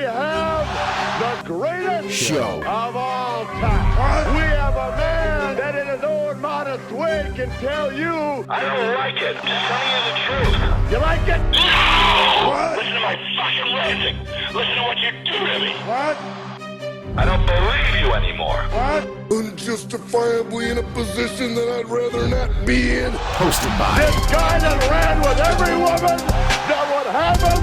have the greatest show of all time. We have a man that in his own modest way can tell you, I don't like it. Just telling you the truth. You like it? No! What? Listen to my fucking ranting. Listen to what you do to me. What? I don't believe you anymore. What? Unjustifiably in a position that I'd rather not be in. Hosted by This guy that ran with every woman that would have him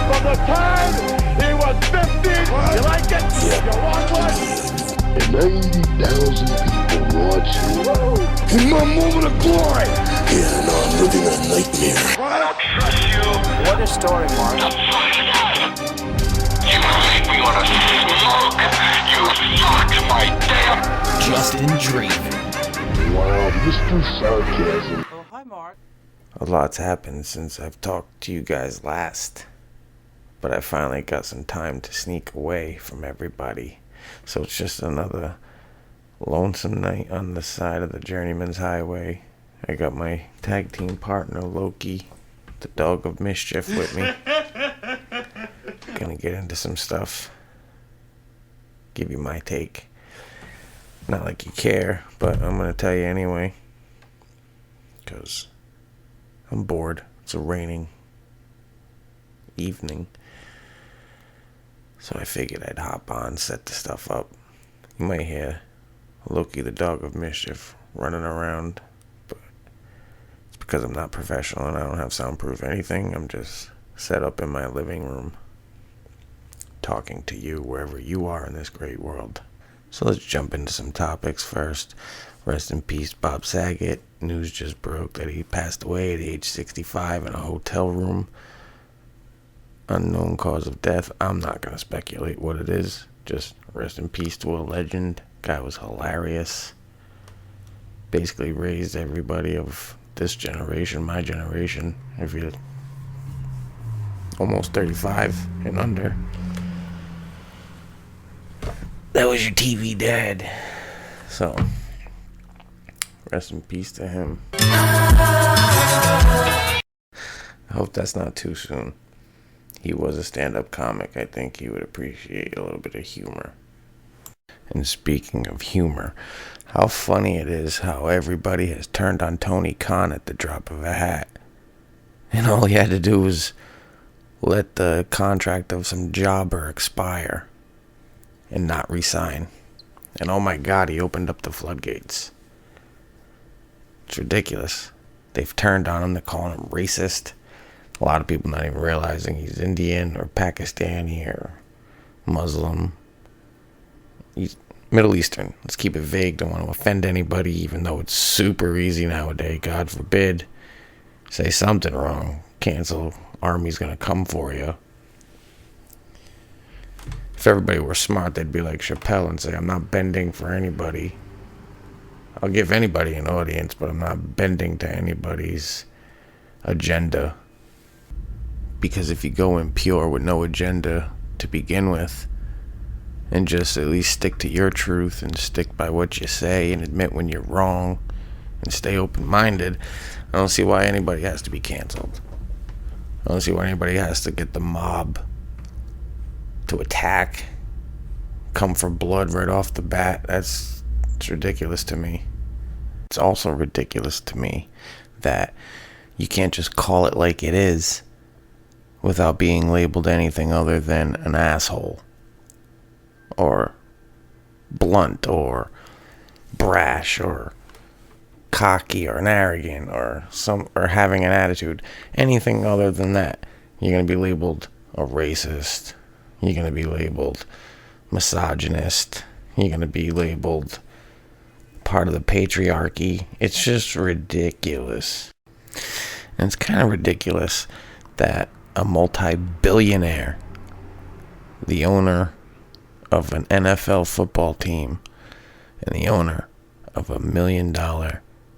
from the time he was 15. What? You like it? Yeah. You want one? And 90,000 people watching. Woo! In my moment of glory. Yeah, no, I'm living a nightmare. I don't trust you. What a story, Mark. The fuck is that? You make me want to smoke. You fucked my damn... Justin Dreven. Wow, Mr. Sarcasm. Oh, hi, Mark. A lot's happened since I've talked to you guys last, but I finally got some time to sneak away from everybody, so it's just another lonesome night on the side of the Journeyman's Highway. I got my tag team partner Loki, the dog of mischief, with me. Gonna get into some stuff, give you my take. Not like you care, but I'm gonna tell you anyway, because I'm bored. It's a raining evening, so I figured I'd hop on, set the stuff up. You might hear Loki, the dog of mischief, running around, but it's because I'm not professional and I don't have soundproof anything. I'm just set up in my living room, talking to you wherever you are in this great world. So let's jump into some topics first. Rest in peace, Bob Saget. News just broke that he passed away at age 65 in a hotel room. Unknown cause of death. I'm not going to speculate what it is. Just rest in peace to a legend. Guy was hilarious. Basically raised everybody of this generation, my generation, if you're almost 35 and under. That was your TV dad. So, rest in peace to him. I hope that's not too soon. He was a stand-up comic. I think he would appreciate a little bit of humor. And speaking of humor, how funny it is how everybody has turned on Tony Khan at the drop of a hat. And all he had to do was let the contract of some jobber expire and not resign. And oh my God, he opened up the floodgates. It's ridiculous. They've turned on him. They're calling him racist. A lot of people not even realizing he's Indian or Pakistani or Muslim. He's Middle Eastern. Let's keep it vague. Don't want to offend anybody, even though it's super easy nowadays. God forbid. Say something wrong. Cancel. Army's going to come for you. If everybody were smart, they'd be like Chappelle and say, I'm not bending for anybody. I'll give anybody an audience, but I'm not bending to anybody's agenda. Because if you go in pure with no agenda to begin with, and just at least stick to your truth and stick by what you say and admit when you're wrong and stay open-minded, I don't see why anybody has to be canceled. I don't see why anybody has to get the mob to attack, come for blood right off the bat. It's ridiculous to me. It's also ridiculous to me that you can't just call it like it is without being labeled anything other than an asshole or blunt or brash or cocky or an arrogant or having an attitude. Anything other than that, you're going to be labeled a racist. You're going to be labeled misogynist. You're going to be labeled part of the patriarchy. It's just ridiculous. And it's kind of ridiculous that a multi-billionaire, the owner of an NFL football team and the owner of $1 million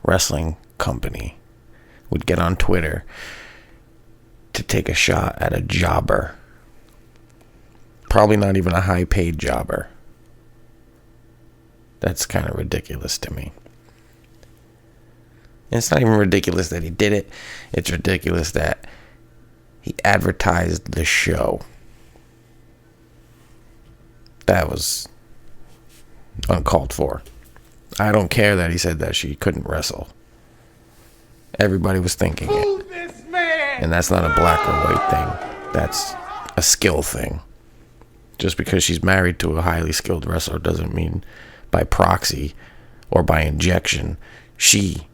wrestling company, would get on Twitter to take a shot at a jobber. Probably not even a high-paid jobber. That's kind of ridiculous to me. And it's not even ridiculous that he did it. It's ridiculous that he advertised the show. That was uncalled for. I don't care that he said that she couldn't wrestle. Everybody was thinking it. And that's not a black or white thing. That's a skill thing. Just because she's married to a highly skilled wrestler doesn't mean by proxy or by injection she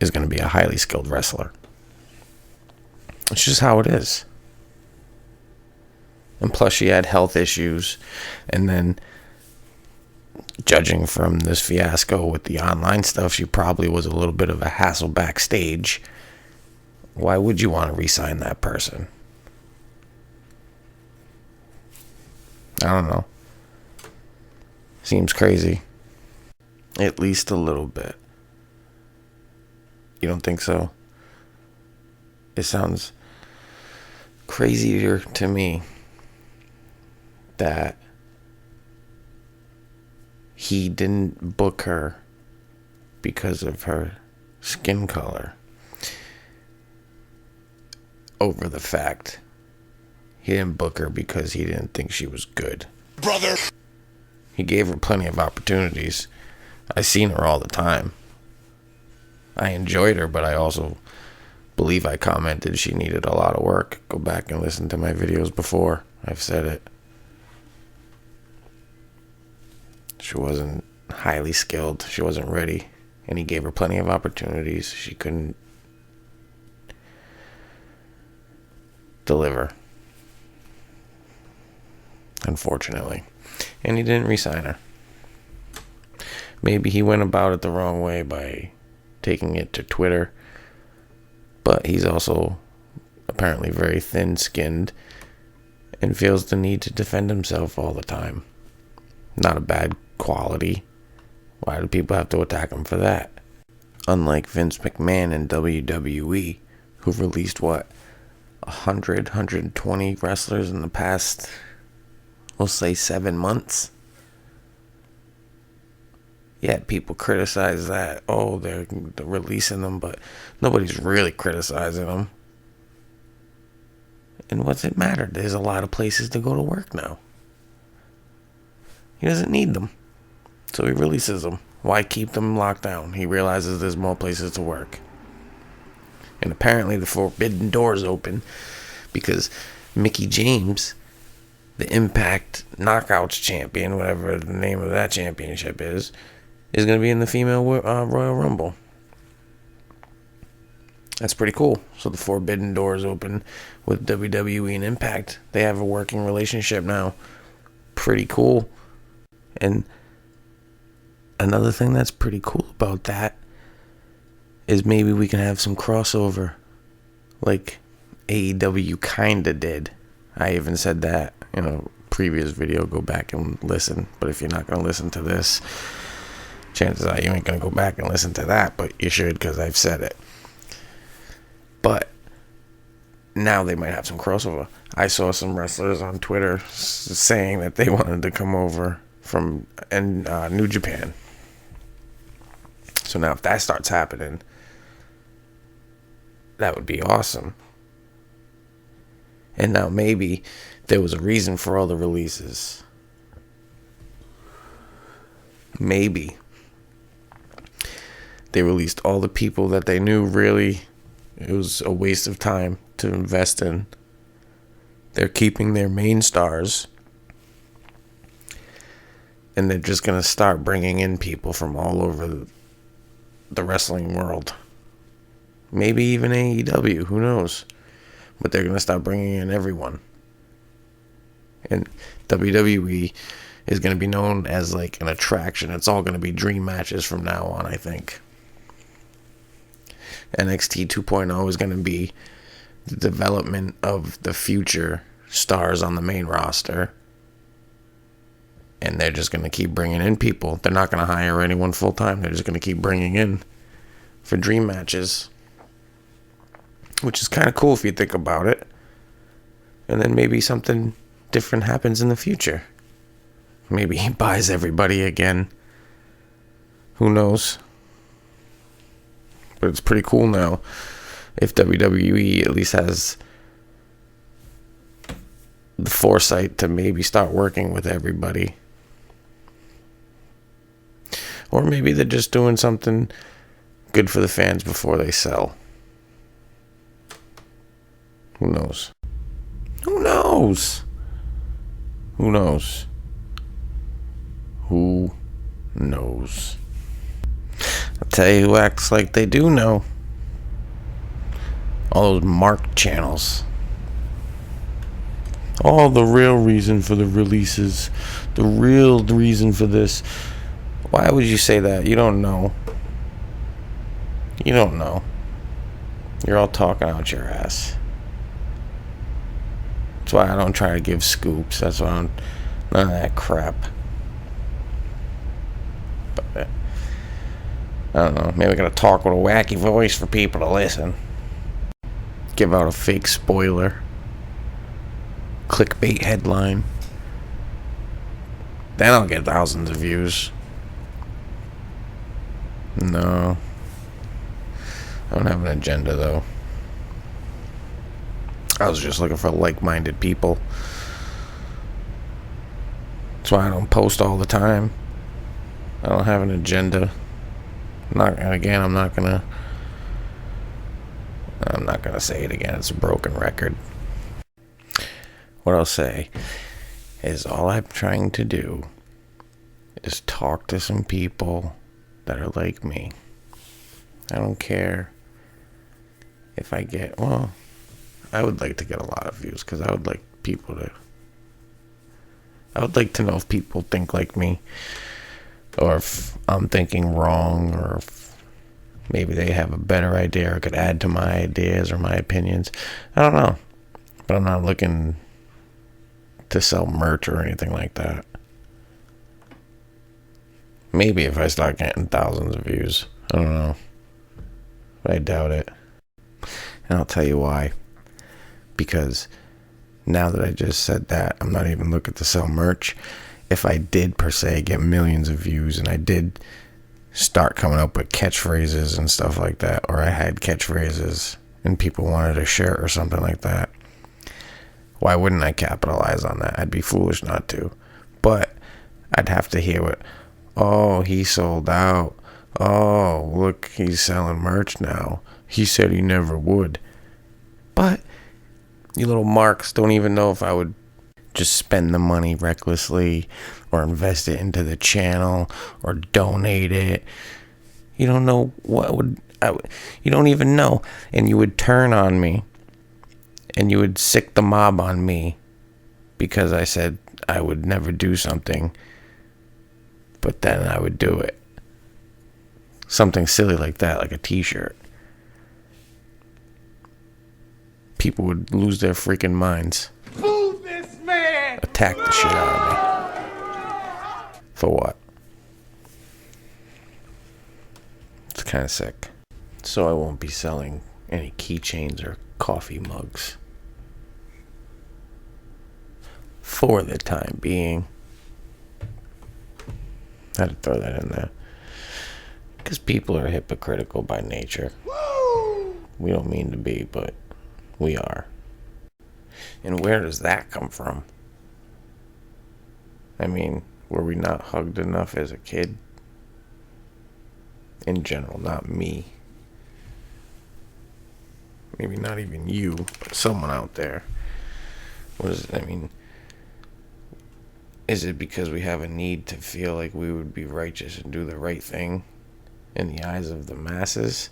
is going to be a highly skilled wrestler. It's just how it is. And plus she had health issues. And then, judging from this fiasco with the online stuff, she probably was a little bit of a hassle backstage. Why would you want to re-sign that person? I don't know. Seems crazy. At least a little bit. You don't think so? It sounds crazier to me that he didn't book her because of her skin color over the fact he didn't book her because he didn't think she was good. Brother! He gave her plenty of opportunities. I seen her all the time. I enjoyed her, but I also believe I commented she needed a lot of work. Go back and listen to my videos before. I've said it. She wasn't highly skilled. She wasn't ready. And he gave her plenty of opportunities. She couldn't deliver, unfortunately. And he didn't re-sign her. Maybe he went about it the wrong way by taking it to Twitter. But he's also apparently very thin-skinned and feels the need to defend himself all the time. Not a bad quality. Why do people have to attack him for that? Unlike Vince McMahon in WWE, who released, 120 wrestlers in the past, we'll say 7 months. Yet people criticize that. Oh, they're releasing them, but nobody's really criticizing them. And what's it matter? There's a lot of places to go to work now. He doesn't need them. So he releases them. Why keep them locked down? He realizes there's more places to work. And apparently the forbidden door's open because Mickie James, the Impact Knockouts champion, whatever the name of that championship is going to be in the female Royal Rumble. That's pretty cool. So the forbidden door's open with WWE and Impact. They have a working relationship now. Pretty cool. And another thing that's pretty cool about that is maybe we can have some crossover like AEW kinda did. I even said that in a previous video. Go back and listen. But if you're not going to listen to this, chances are you ain't going to go back and listen to that. But you should, because I've said it. But now they might have some crossover. I saw some wrestlers on Twitter saying that they wanted to come over from New Japan. So now if that starts happening, that would be awesome. And now maybe there was a reason for all the releases. Maybe they released all the people that they knew really it was a waste of time to invest in. They're keeping their main stars. And they're just going to start bringing in people from all over the wrestling world. Maybe even AEW, who knows? But they're going to start bringing in everyone. And WWE is going to be known as like an attraction. It's all going to be dream matches from now on, I think. NXT 2.0 is going to be the development of the future stars on the main roster. And they're just going to keep bringing in people. They're not going to hire anyone full time. They're just going to keep bringing in for dream matches. Which is kind of cool if you think about it. And then maybe something different happens in the future. Maybe he buys everybody again. Who knows? But it's pretty cool now if WWE at least has the foresight to maybe start working with everybody Or maybe they're just doing something good for the fans before they sell. Who knows? Who knows? Who knows? Who knows? I'll tell you who acts like they do know. All those marked channels. All the real reason for the releases. The real reason for this. Why would you say that? You don't know. You don't know. You're all talking out your ass. That's why I don't try to give scoops. That's why none of that crap. But I don't know. Maybe I gotta talk with a wacky voice for people to listen. Give out a fake spoiler. Clickbait headline. Then I'll get thousands of views. No. I don't have an agenda, though. I was just looking for like-minded people. That's why I don't post all the time. I don't have an agenda. I'm not gonna say it again. It's a broken record. What I'll say is all I'm trying to do is talk to some people that are like me. I don't care if I get, well, I would like to get a lot of views because I would like to know if people think like me, or if I'm thinking wrong, or if maybe they have a better idea or could add to my ideas or my opinions. I don't know. But I'm not looking to sell merch or anything like that. Maybe if I start getting thousands of views. I don't know. But I doubt it. And I'll tell you why. Because now that I just said that, I'm not even looking to sell merch. If I did, per se, get millions of views, and I did start coming up with catchphrases and stuff like that, or I had catchphrases and people wanted a shirt or something like that, why wouldn't I capitalize on that? I'd be foolish not to. But I'd have to hear what, oh, he sold out. Oh, look, he's selling merch now. He said he never would. But you little marks don't even know if I would just spend the money recklessly or invest it into the channel or donate it. You don't know you don't even know. And you would turn on me and you would sick the mob on me because I said I would never do something, but then I would do it. Something silly like that, like a t-shirt. People would lose their freaking minds. Boo this man! Attack the shit out of me. For what? It's kind of sick. So I won't be selling any keychains or coffee mugs. For the time being. I had to throw that in there. Because people are hypocritical by nature. We don't mean to be, but we are. And where does that come from? I mean, were we not hugged enough as a kid? In general, not me. Maybe not even you, but someone out there. Is it because we have a need to feel like we would be righteous and do the right thing in the eyes of the masses?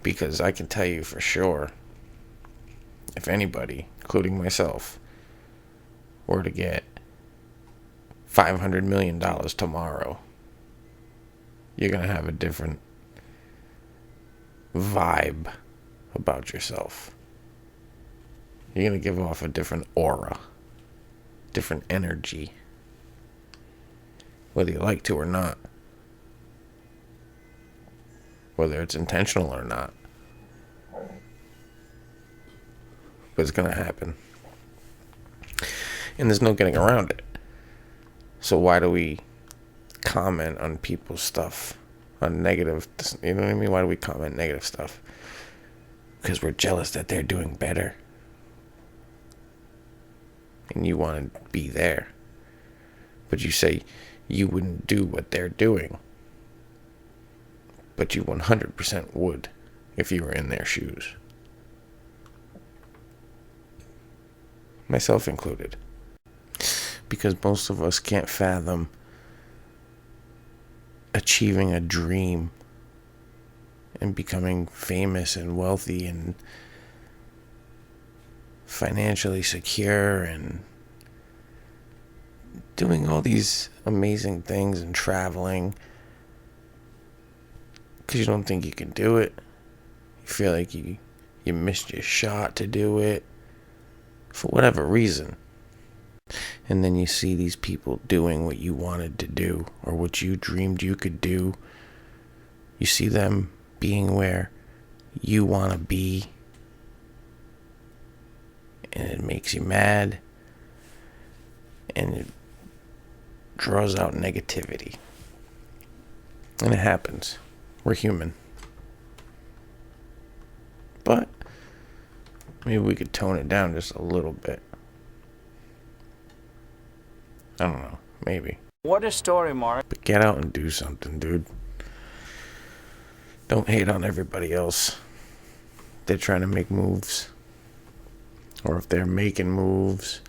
Because I can tell you for sure, if anybody, including myself, were to get $500 million tomorrow, you're going to have a different vibe about yourself. You're going to give off a different aura, different energy, whether you like to or not, whether it's intentional or not. But it's going to happen. And there's no getting around it. So why do we comment on people's stuff, on negative, you know what I mean? Why do we comment negative stuff? Because we're jealous that they're doing better. And you want to be there. But you say you wouldn't do what they're doing. But you 100% would if you were in their shoes. Myself included. Because most of us can't fathom achieving a dream and becoming famous and wealthy and financially secure and doing all these amazing things and traveling because you don't think you can do it. You feel like you missed your shot to do it for whatever reason. And then you see these people doing what you wanted to do or what you dreamed you could do. You see them being where you want to be, and it makes you mad, and it draws out negativity. And it happens. We're human. But maybe we could tone it down just a little bit. I don't know. Maybe. What a story, Mark. But get out and do something, dude. Don't hate on everybody else. They're trying to make moves. Or if they're making moves.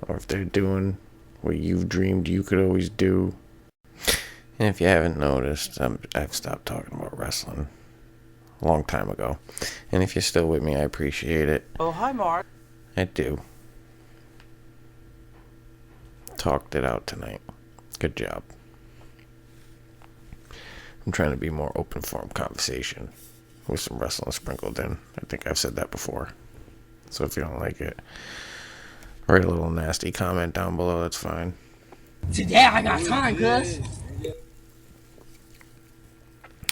Or if they're doing what you've dreamed you could always do. And if you haven't noticed, I've stopped talking about wrestling a long time ago. And if you're still with me, I appreciate it. Oh, hi, Mark. I do. Talked it out tonight. Good job. I'm trying to be more open form conversation with some wrestling sprinkled in. I think I've said that before. So if you don't like it, write a little nasty comment down below. That's fine. Today I got time, cuz.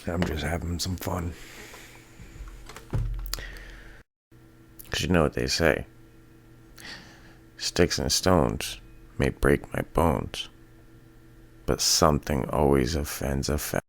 I'm just having some fun. Because you know what they say. Sticks and stones may break my bones, but something always offends a fat